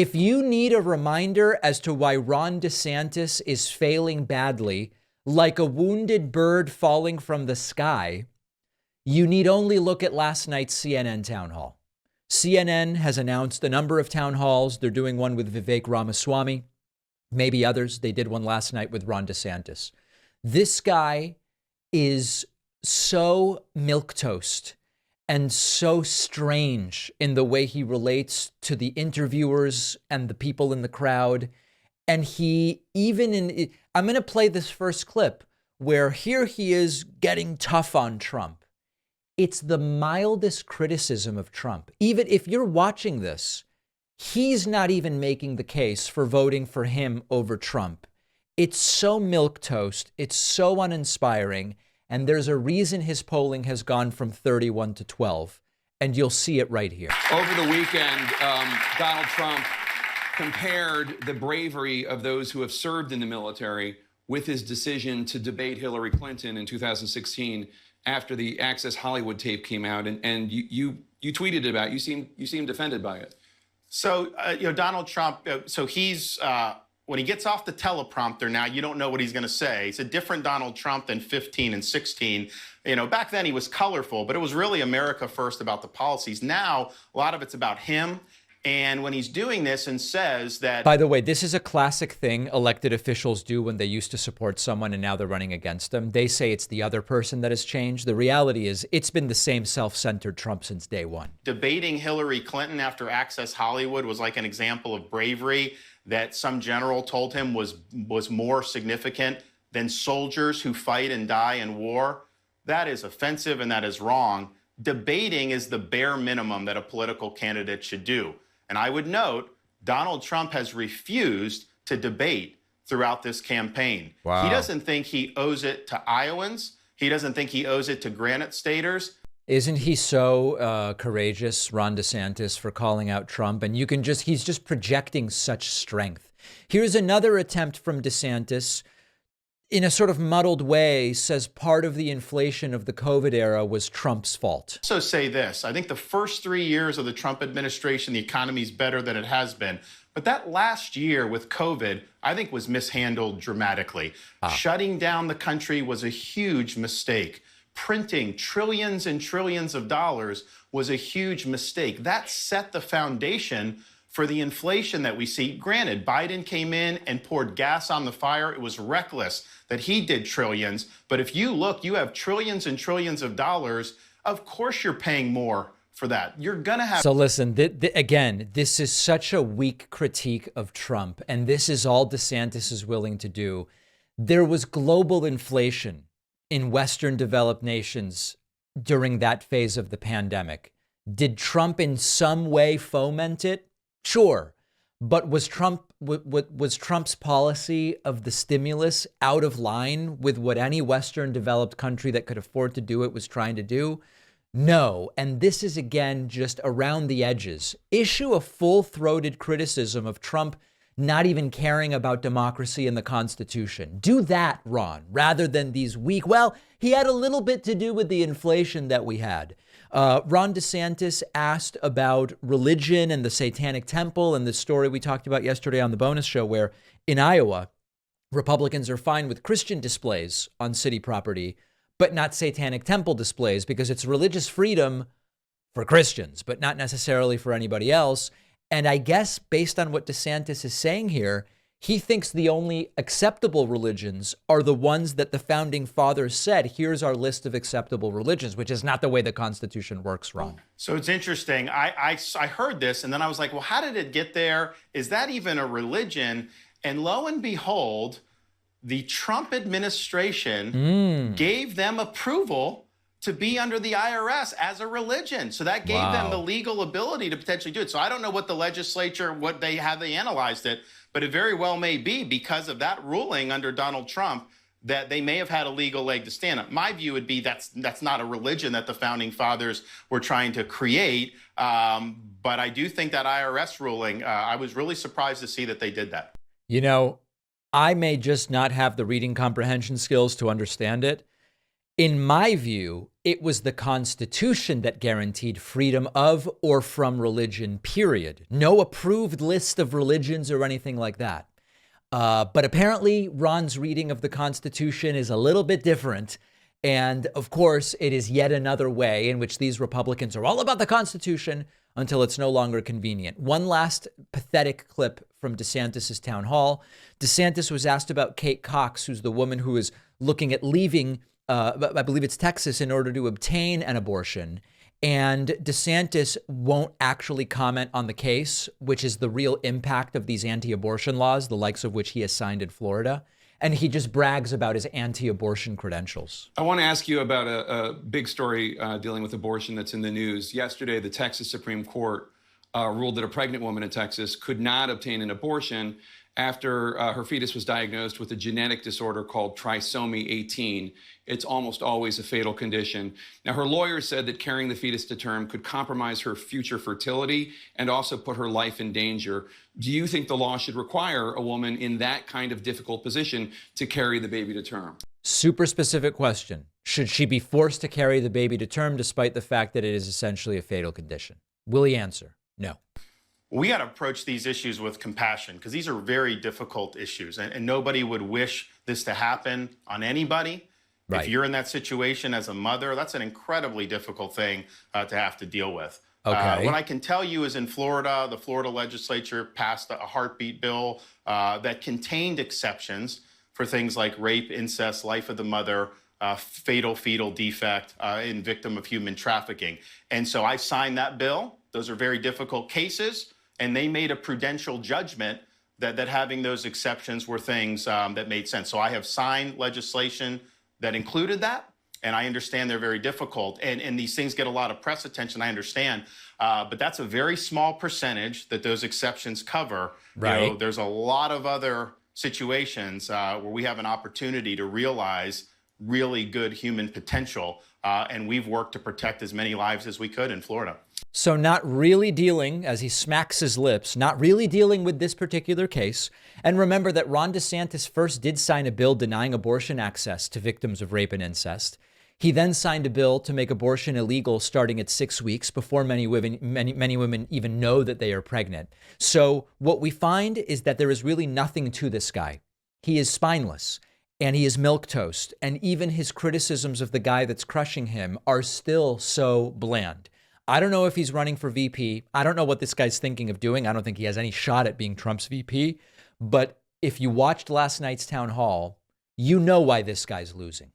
If you need a reminder as to why Ron DeSantis is failing badly, like a wounded bird falling from the sky, you need only look at last night's CNN town hall. CNN has announced a number of town halls. They're doing one with Vivek Ramaswamy, maybe others. They did one last night with Ron DeSantis. This guy is so milquetoast and so strange in the way he relates to the interviewers and the people in the crowd. And he I'm going to play this first clip where here he is getting tough on Trump. It's the mildest criticism of Trump. Even if you're watching this, he's not even making the case for voting for him over Trump. It's so milquetoast. It's so uninspiring. And there's a reason his polling has gone from 31 to 12. And you'll see it right here. Over the weekend, Donald Trump compared the bravery of those who have served in the military with his decision to debate Hillary Clinton in 2016 after the Access Hollywood tape came out. And you tweeted about it. You seemed offended by it. So, Donald Trump, so he's... when he gets off the teleprompter now, you don't know what he's going to say. It's a different Donald Trump than 15 and 16. Back then he was colorful, but it was really America first about the policies. Now, a lot of it's about him. And when he's doing this and says that... By the way, this is a classic thing elected officials do when they used to support someone and now they're running against them. They say it's the other person that has changed. The reality is it's been the same self-centered Trump since day one. Debating Hillary Clinton after Access Hollywood was like an example of bravery that some general told him was more significant than soldiers who fight and die in war. That is offensive and that is wrong. Debating is the bare minimum that a political candidate should do. And I would note, Donald Trump has refused to debate throughout this campaign. Wow. He doesn't think he owes it to Iowans. He doesn't think he owes it to Granite Staters. Isn't he so courageous, Ron DeSantis, for calling out Trump? And he's just projecting such strength. Here's another attempt from DeSantis in a sort of muddled way, says part of the inflation of the COVID era was Trump's fault. So say this, I think the first 3 years of the Trump administration, the economy's better than it has been. But that last year with COVID, I think was mishandled dramatically. Shutting down the country was a huge mistake. Printing trillions and trillions of dollars was a huge mistake. That set the foundation for the inflation that we see. Granted, Biden came in and poured gas on the fire. It was reckless that he did trillions. But if you look, you have trillions and trillions of dollars. Of course you're paying more for that. You're going to have... So listen, again, this is such a weak critique of Trump. And this is all DeSantis is willing to do. There was global inflation in Western developed nations during that phase of the pandemic. Did Trump in some way foment it? Sure. But was Trump's policy of the stimulus out of line with what any Western developed country that could afford to do it was trying to do? No. And this is, again, just around the edges. Issue a full-throated criticism of Trump not even caring about democracy and the Constitution. Do that, Ron, rather than these weak, well, he had a little bit to do with the inflation that we had. Ron DeSantis asked about religion and the Satanic Temple and the story we talked about yesterday on the bonus show where in Iowa, Republicans are fine with Christian displays on city property, but not Satanic Temple displays because it's religious freedom for Christians, but not necessarily for anybody else. And I guess based on what DeSantis is saying here, he thinks the only acceptable religions are the ones that the founding fathers said, here's our list of acceptable religions, which is not the way the Constitution works, Ron. So it's interesting. I heard this and then I was like, well, how did it get there? Is that even a religion? And lo and behold, the Trump administration gave them approval to be under the IRS as a religion. So that gave them the legal ability to potentially do it. So I don't know what the legislature, how they analyzed it, but it very well may be because of that ruling under Donald Trump that they may have had a legal leg to stand on. My view would be that's not a religion that the founding fathers were trying to create. But I do think that IRS ruling, I was really surprised to see that they did that. You know, I may just not have the reading comprehension skills to understand it. In my view, it was the Constitution that guaranteed freedom of or from religion, period. No approved list of religions or anything like that. But apparently, Ron's reading of the Constitution is a little bit different. And of course, it is yet another way in which these Republicans are all about the Constitution until it's no longer convenient. One last pathetic clip from DeSantis' town hall. DeSantis was asked about Kate Cox, who's the woman who is looking at leaving, I believe it's Texas, in order to obtain an abortion. And DeSantis won't actually comment on the case, which is the real impact of these anti-abortion laws, the likes of which he has signed in Florida. And he just brags about his anti-abortion credentials. I want to ask you about a big story dealing with abortion that's in the news. Yesterday, the Texas Supreme Court ruled that a pregnant woman in Texas could not obtain an abortion after her fetus was diagnosed with a genetic disorder called trisomy 18. It's almost always a fatal condition. Now, her lawyer said that carrying the fetus to term could compromise her future fertility and also put her life in danger. Do you think the law should require a woman in that kind of difficult position to carry the baby to term? Super specific question. Should she be forced to carry the baby to term despite the fact that it is essentially a fatal condition? Will he answer? No. We got to approach these issues with compassion because these are very difficult issues, and nobody would wish this to happen on anybody. Right. If you're in that situation as a mother, that's an incredibly difficult thing to have to deal with. Okay. What I can tell you is in Florida, the Florida legislature passed a heartbeat bill that contained exceptions for things like rape, incest, life of the mother, fatal fetal defect, in victim of human trafficking. And so I signed that bill. Those are very difficult cases. And they made a prudential judgment that having those exceptions were things that made sense. So I have signed legislation that included that. And I understand they're very difficult. And these things get a lot of press attention, I understand. But that's a very small percentage that those exceptions cover. Right. You know, there's a lot of other situations where we have an opportunity to realize really good human potential. And we've worked to protect as many lives as we could in Florida. So not really dealing, as he smacks his lips, not really dealing with this particular case. And remember that Ron DeSantis first did sign a bill denying abortion access to victims of rape and incest. He then signed a bill to make abortion illegal starting at 6 weeks before many women even know that they are pregnant. So what we find is that there is really nothing to this guy. He is spineless and he is milquetoast. And even his criticisms of the guy that's crushing him are still so bland. I don't know if he's running for VP. I don't know what this guy's thinking of doing. I don't think he has any shot at being Trump's VP. But if you watched last night's town hall, you know why this guy's losing.